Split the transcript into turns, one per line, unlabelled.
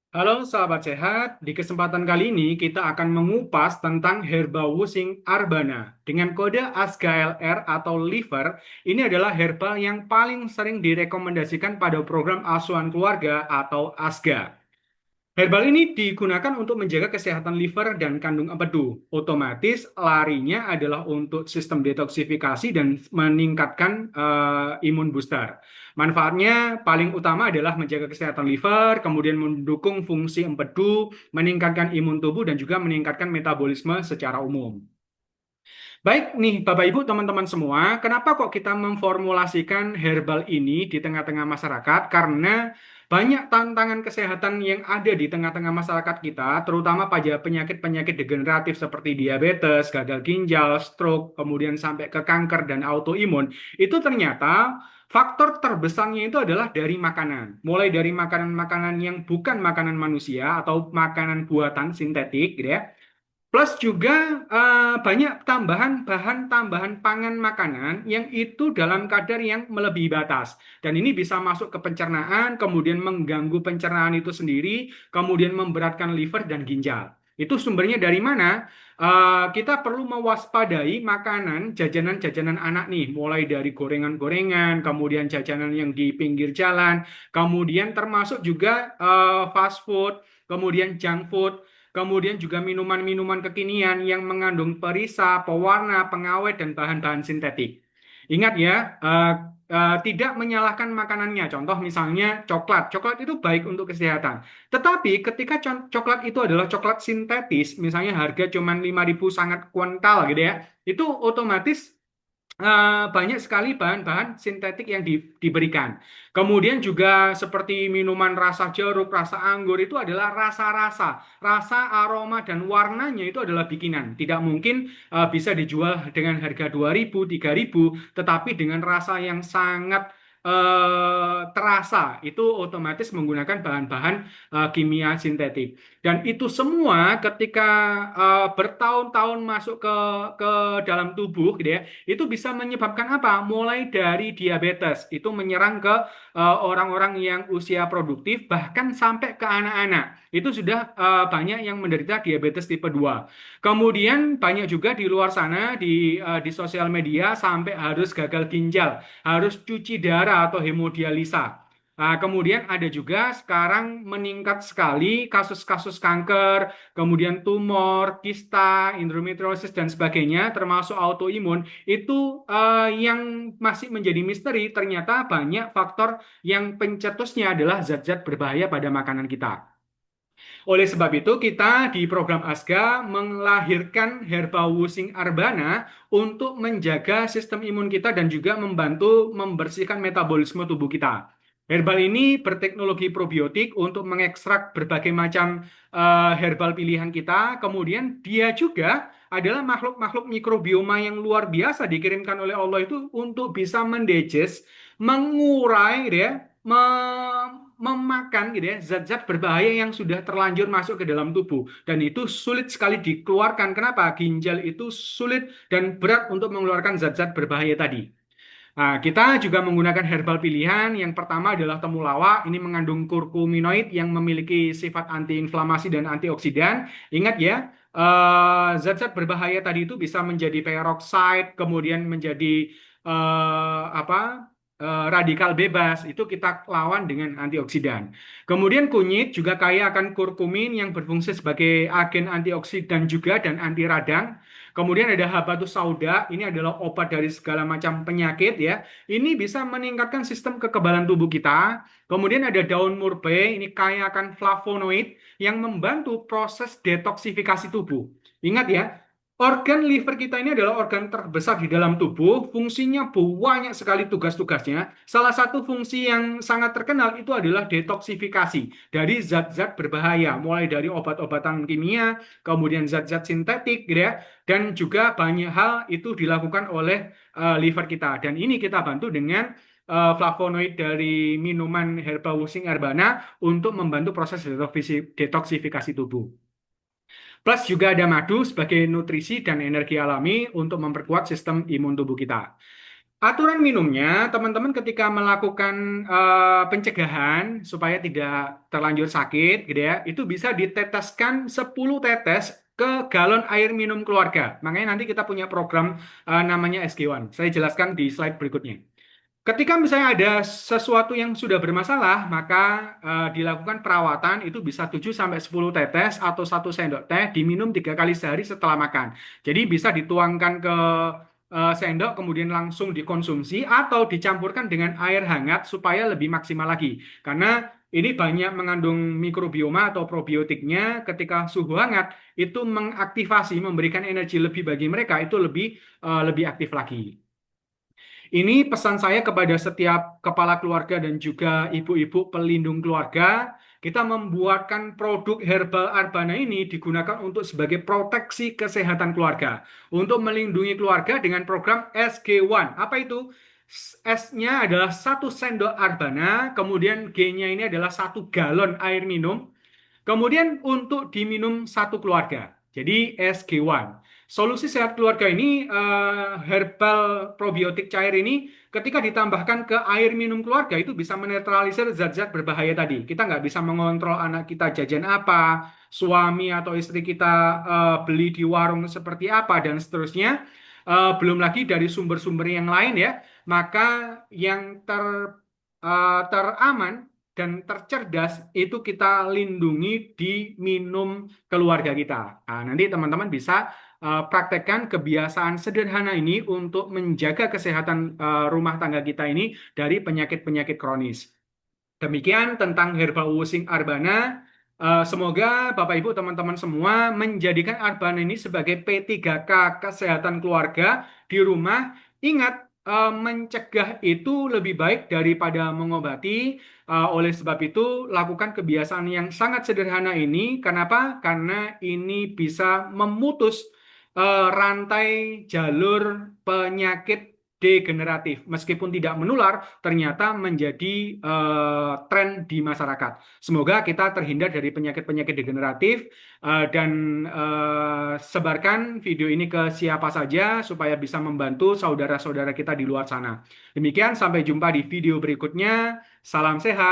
Halo sahabat sehat, di kesempatan kali ini kita akan mengupas tentang herba Wusing Arbana. Dengan kode ASGA LR atau liver, ini adalah herba yang paling sering direkomendasikan pada program asuhan keluarga atau ASGA. Herbal ini digunakan untuk menjaga kesehatan liver dan kandung empedu. Otomatis larinya adalah untuk sistem detoksifikasi dan meningkatkan imun booster. Manfaatnya paling utama adalah menjaga kesehatan liver, kemudian mendukung fungsi empedu, meningkatkan imun tubuh, dan juga meningkatkan metabolisme secara umum. Baik nih Bapak Ibu teman-teman semua, kenapa kok kita memformulasikan herbal ini di tengah-tengah masyarakat? Karena banyak tantangan kesehatan yang ada di tengah-tengah masyarakat kita, terutama pada penyakit-penyakit degeneratif seperti diabetes, gagal ginjal, stroke, kemudian sampai ke kanker dan autoimun. Itu ternyata faktor terbesarnya itu adalah dari makanan. Mulai dari makanan-makanan yang bukan makanan manusia atau makanan buatan sintetik gitu ya. Plus juga banyak tambahan bahan tambahan pangan makanan yang itu dalam kadar yang melebihi batas. Dan ini bisa masuk ke pencernaan, kemudian mengganggu pencernaan itu sendiri, kemudian memberatkan liver dan ginjal. Itu sumbernya dari mana? Kita perlu mewaspadai makanan, jajanan-jajanan anak nih, mulai dari gorengan-gorengan, kemudian jajanan yang di pinggir jalan, kemudian termasuk juga fast food, kemudian junk food. Kemudian juga minuman-minuman kekinian yang mengandung perisa, pewarna, pengawet, dan bahan-bahan sintetik. Ingat ya, tidak menyalahkan makanannya. Contoh misalnya coklat. Coklat itu baik untuk kesehatan. Tetapi ketika coklat itu adalah coklat sintetis, misalnya harga cuma 5.000 sangat kuantal gitu ya, itu otomatis banyak sekali bahan-bahan sintetik yang diberikan. Kemudian juga seperti minuman rasa jeruk, rasa anggur itu adalah rasa-rasa, rasa, aroma dan warnanya itu adalah bikinan. Tidak mungkin bisa dijual dengan harga 2.000, 3.000, tetapi dengan rasa yang sangat terasa itu otomatis menggunakan bahan-bahan kimia sintetik. Dan itu semua ketika bertahun-tahun masuk ke dalam tubuh gitu ya, itu bisa menyebabkan apa? Mulai dari diabetes, itu menyerang ke orang-orang yang usia produktif, bahkan sampai ke anak-anak. Itu sudah banyak yang menderita diabetes tipe 2. Kemudian banyak juga di luar sana, di sosial media, sampai harus gagal ginjal, harus cuci darah atau hemodialisa. Nah, kemudian ada juga sekarang meningkat sekali kasus-kasus kanker, kemudian tumor, kista, endometriosis dan sebagainya, termasuk autoimun, itu yang masih menjadi misteri. Ternyata banyak faktor yang pencetusnya adalah zat-zat berbahaya pada makanan kita. Oleh sebab itu, kita di program ASGA melahirkan Herba Wusing Arbana untuk menjaga sistem imun kita dan juga membantu membersihkan metabolisme tubuh kita. Herbal ini berteknologi probiotik untuk mengekstrak berbagai macam herbal pilihan kita. Kemudian dia juga adalah makhluk-makhluk mikrobioma yang luar biasa dikirimkan oleh Allah itu untuk bisa mendigest, mengurai, gitu ya, memakan gitu ya zat-zat berbahaya yang sudah terlanjur masuk ke dalam tubuh dan itu sulit sekali dikeluarkan. Kenapa? Ginjal itu sulit dan berat untuk mengeluarkan zat-zat berbahaya tadi. Nah, kita juga menggunakan herbal pilihan. Yang pertama adalah temulawak. Ini mengandung kurkuminoid yang memiliki sifat antiinflamasi dan antioksidan. Ingat ya, zat-zat berbahaya tadi itu bisa menjadi peroxide, kemudian menjadi apa? Radikal bebas. Itu kita lawan dengan antioksidan. Kemudian kunyit juga kaya akan kurkumin yang berfungsi sebagai agen antioksidan juga dan anti radang. Kemudian ada habatus sauda, ini adalah obat dari segala macam penyakit ya. Ini bisa meningkatkan sistem kekebalan tubuh kita. Kemudian ada daun murbe, ini kaya akan flavonoid yang membantu proses detoksifikasi tubuh. Ingat ya, organ liver kita ini adalah organ terbesar di dalam tubuh, fungsinya banyak sekali tugas-tugasnya. Salah satu fungsi yang sangat terkenal itu adalah detoksifikasi dari zat-zat berbahaya, mulai dari obat-obatan kimia, kemudian zat-zat sintetik, gitu ya, dan juga banyak hal itu dilakukan oleh liver kita. Dan ini kita bantu dengan flavonoid dari minuman Herba Wusing Arbana untuk membantu proses detoksifikasi tubuh. Plus juga ada madu sebagai nutrisi dan energi alami untuk memperkuat sistem imun tubuh kita. Aturan minumnya, teman-teman ketika melakukan pencegahan supaya tidak terlanjur sakit, gitu ya, itu bisa diteteskan 10 tetes ke galon air minum keluarga. Makanya nanti kita punya program namanya SG1. Saya jelaskan di slide berikutnya. Ketika misalnya ada sesuatu yang sudah bermasalah, maka dilakukan perawatan itu bisa 7 sampai 10 tetes atau 1 sendok teh diminum 3 kali sehari setelah makan. Jadi bisa dituangkan ke sendok kemudian langsung dikonsumsi atau dicampurkan dengan air hangat supaya lebih maksimal lagi. Karena ini banyak mengandung mikrobioma atau probiotiknya ketika suhu hangat itu mengaktifasi, memberikan energi lebih bagi mereka itu lebih aktif lagi. Ini pesan saya kepada setiap kepala keluarga dan juga ibu-ibu pelindung keluarga. Kita membuatkan produk herbal Arbana ini digunakan untuk sebagai proteksi kesehatan keluarga. Untuk melindungi keluarga dengan program SG1. Apa itu? S-nya adalah 1 sendok Arbana, kemudian G-nya ini adalah 1 galon air minum. Kemudian untuk diminum satu keluarga. Jadi SG1. Solusi sehat keluarga ini herbal probiotik cair ini ketika ditambahkan ke air minum keluarga itu bisa menetralisir zat-zat berbahaya tadi. Kita nggak bisa mengontrol anak kita jajan apa, suami atau istri kita beli di warung seperti apa dan seterusnya. Belum lagi dari sumber-sumber yang lain ya. Maka yang teraman dan tercerdas itu kita lindungi di minum keluarga kita. Nah, nanti teman-teman bisa praktekkan kebiasaan sederhana ini untuk menjaga kesehatan rumah tangga kita ini dari penyakit-penyakit kronis. Demikian tentang herbal washing Arbana. Semoga Bapak Ibu teman-teman semua menjadikan Arbana ini sebagai P3K kesehatan keluarga di rumah. Ingat, mencegah itu lebih baik daripada mengobati. Oleh sebab itu, lakukan kebiasaan yang sangat sederhana ini. Kenapa? Karena ini bisa memutus rantai jalur penyakit degeneratif. Meskipun tidak menular, ternyata menjadi tren di masyarakat. Semoga kita terhindar dari penyakit-penyakit degeneratif dan sebarkan video ini ke siapa saja supaya bisa membantu saudara-saudara kita di luar sana. Demikian, sampai jumpa di video berikutnya. Salam sehat.